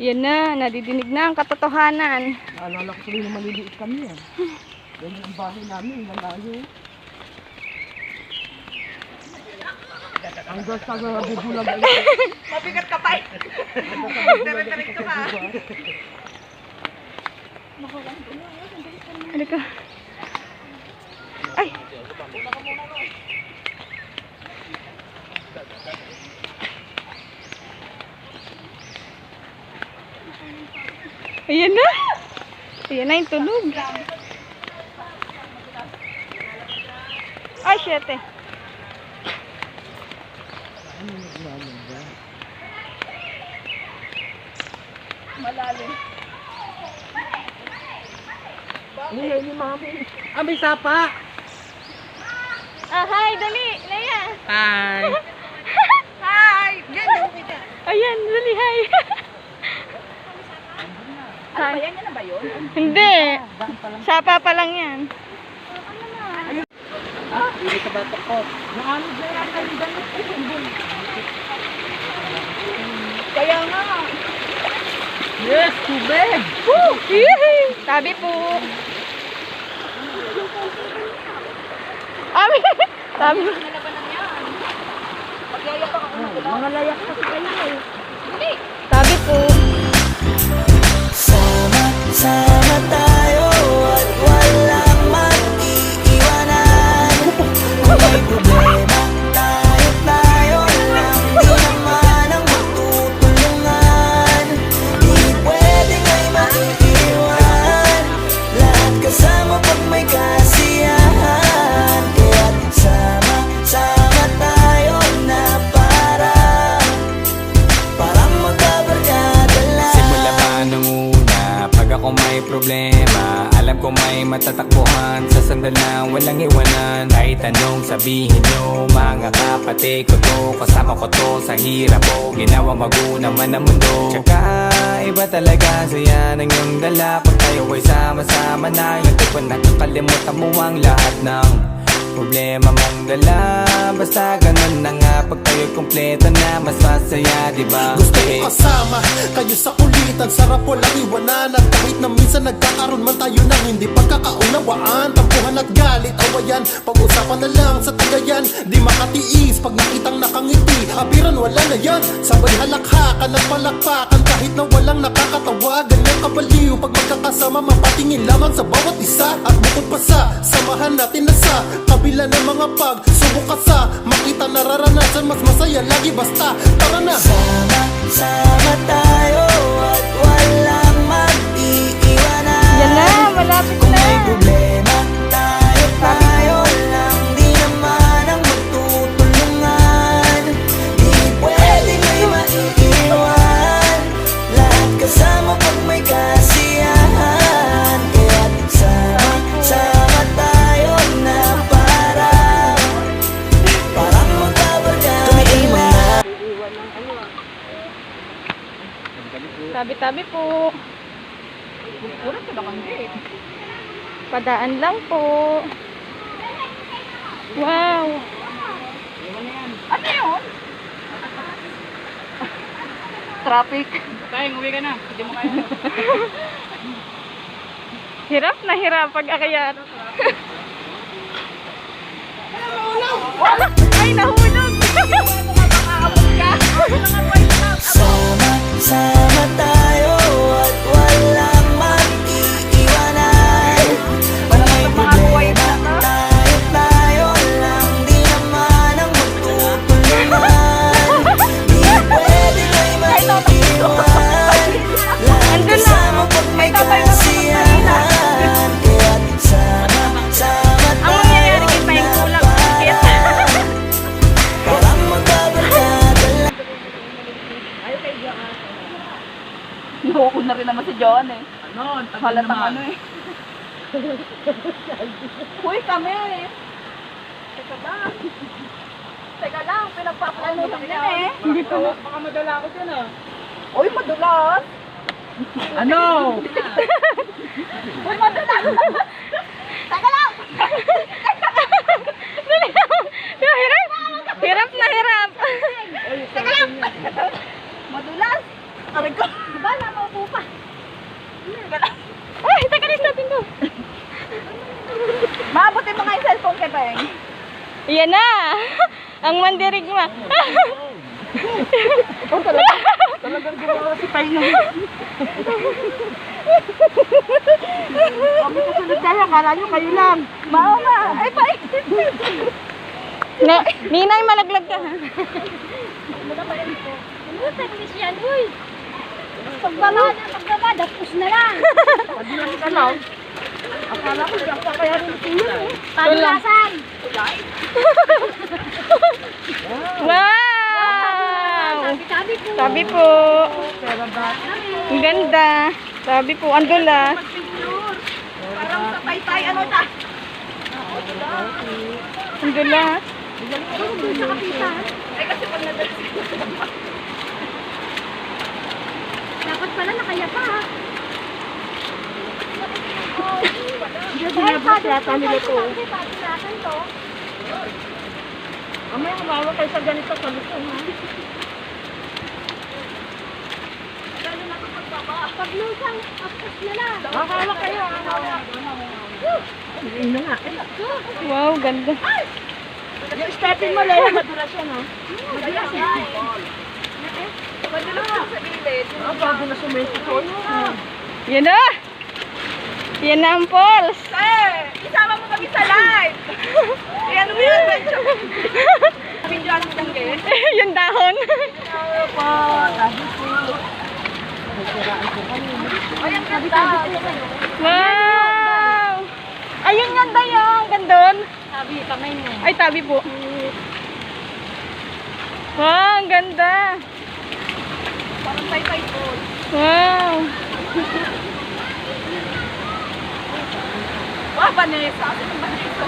Yan na, nadidinig na ang katotohanan. Naalala ko tuloy na maliliit kami yan. Yan yung bahay namin, malayo. Hanggang sa bubulag ay Mabigat ka pa eh. Dire-diretso ka. Ano ka? Ay! Ayan na! Ayan na yung tunog. Ay, shit eh. Malalim. Ni mami. Ah, may sapa! Ah, hi! Dali! Leia! Hi! Hi! Diyan, okay dyan. Ayan, dali, hi! Ano ba yan? Yan na ba yun? Hindi! Sapa pa lang yan. Ah, hindi ka batok ko. Naalog na yan, kalidan. Kaya nga. Yes, tubig! Woo! Yee! Sabi po. Sabi. Nalabanan yan. Pagyayapak ako na pula. Mga layak kasi kayo eh. Hindi. Sabi po. Sama tayo at walang mag-iiwanan. Kung may problema, tayo lang. Di naman ang magtutulungan. Di pwedeng ay maiiwan. Lahat kasama pag may kasiyahan. Kaya't sama tayo na parang magkabarkada lang. Simula pa nung una, pag ako may problema, alam ko may matatakbuhan. Sa sandal na walang iwanan. Kahit anong sabihin nyo, mga kapatid ko to, kasama ko to sa hirap ko. Ginawa magunang man ang mundo. Tsaka iba talaga saya ng iyong dala. Pag tayo ay sama-sama na, yung tipo nakakalimutan mo ang lahat ng problema mong dala. Basta ganun na nga, pag tayo'y kumpleto na, mas masaya, diba? Gusto ko kasama kayo sa kulitan. Sarap walang iwanan. At kahit na minsan nagkakaroon man tayo ng hindi pagkakaunawaan, tampuhan at galit, awayan, pag-usapan na lang sa tagayan. Di makatiis pag nakitang nakangiti, abiran wala na yan. Sabay halakhakan at palakpakan kahit na walang nakakatawa. Ganyan kabaliw pag magkakasama, mapatingin lamang sa bawat isa. At bukod pa sa samahan natin na sa kabila ng mga pagsubok ka sa makita nararanasan, mas masaya lagi basta tara na. Sama tayo at walang mag-iiwanan. Yan na, malapit Kung na. may problema, tayo lang. Di naman ang magtutulungan. Di pwedeng ay maiiwan. Lahat kasama pag may kasiyahan. Kaya't sama tayo na parang magkabarkada lang. Tabi-tabi po. Pura sa bakangge. Padaan lang po. Wow. Ano yun? Traffic. Tayo, uwi ka na. Hindi mo kaya. Hirap na hirap pag akyat. Ay, nahulog. Sama tayo at walang mag-iiwanan. Kung may problema, tayo lang. Di naman ang magtutulungan. Di pwedeng ay maiiwan. Lahat kasama pag may kasiyahan. Kaya't sama Ang mangyayari kay tayo Paeng kulang. na parang magkabarkada lang. Nahuko na rin naman si John eh. Ano? Halatang ano eh. Uy, kami. Teka ba? Teka lang, pinagpapalan mo kami yan eh. Hindi ko na. Baka madala ako dyan ah. Uy, madulas. Ano? Uy, madulas. Teka lang. Hirap. Hirap na hirap. Teka lang. Madulas. Aray ko. Ba, Beng. Yan na. Ang mandirigma. Oh, talagang gumawa si Tayo. Kami kasunod tayo, akala nyo kayo lang. Mama, ay pa. Ninay, malaglag ka ha. Ano technique yan, uy? Pagbaba, dapos na lang. Pag-ilang ka lang. Akala ko lang kakayanin ko yun. Paglasan. Wow! Sabi po. Sabi po. Ang ganda. Sabi po, ang dulas. Parang sa paypay, ano ta? Ang dulas. Sa kapitan. Ay, kasi pag nadalas. Dapat pala nakayapa ha. Hindi, binabas yata nila to. Paglasan to. Amay, humawa kayo sa ganito sa lutong ha. Paglusang, tapos na lang. Makawa kayo. Hindi na nga. Wow, ganda. Yung stepping mo, Leia, madulas yan ha. Madalas yan. Madalas yan sa gilid. Bago na sumento ko. Yan na. Yan na ang falls. Isama mo kami sa live. Ayan mo yung adventure. Pindihan mo lang guys. Yung dahon. Ay, ang ganda. Wow! Ayun yan tayo. Ang gandon. Sabi, kamay mo. Ay, tabi po. Wow, ang ganda. Parang paypay po. Wow. Wow, Vanessa. Ano yung Vanessa?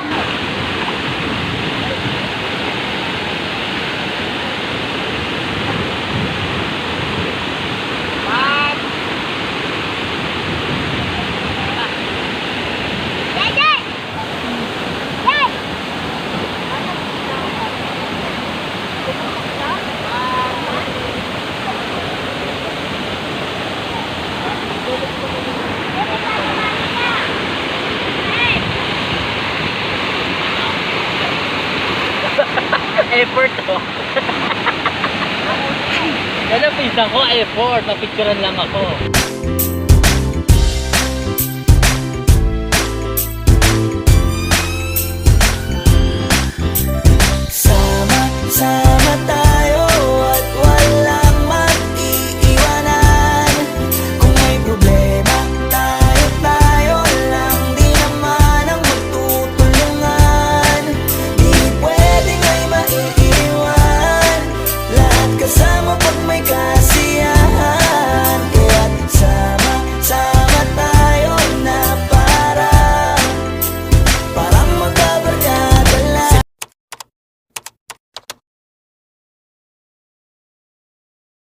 Effort to. Yan ang pinsan ko, effort. Napicturean lang ako.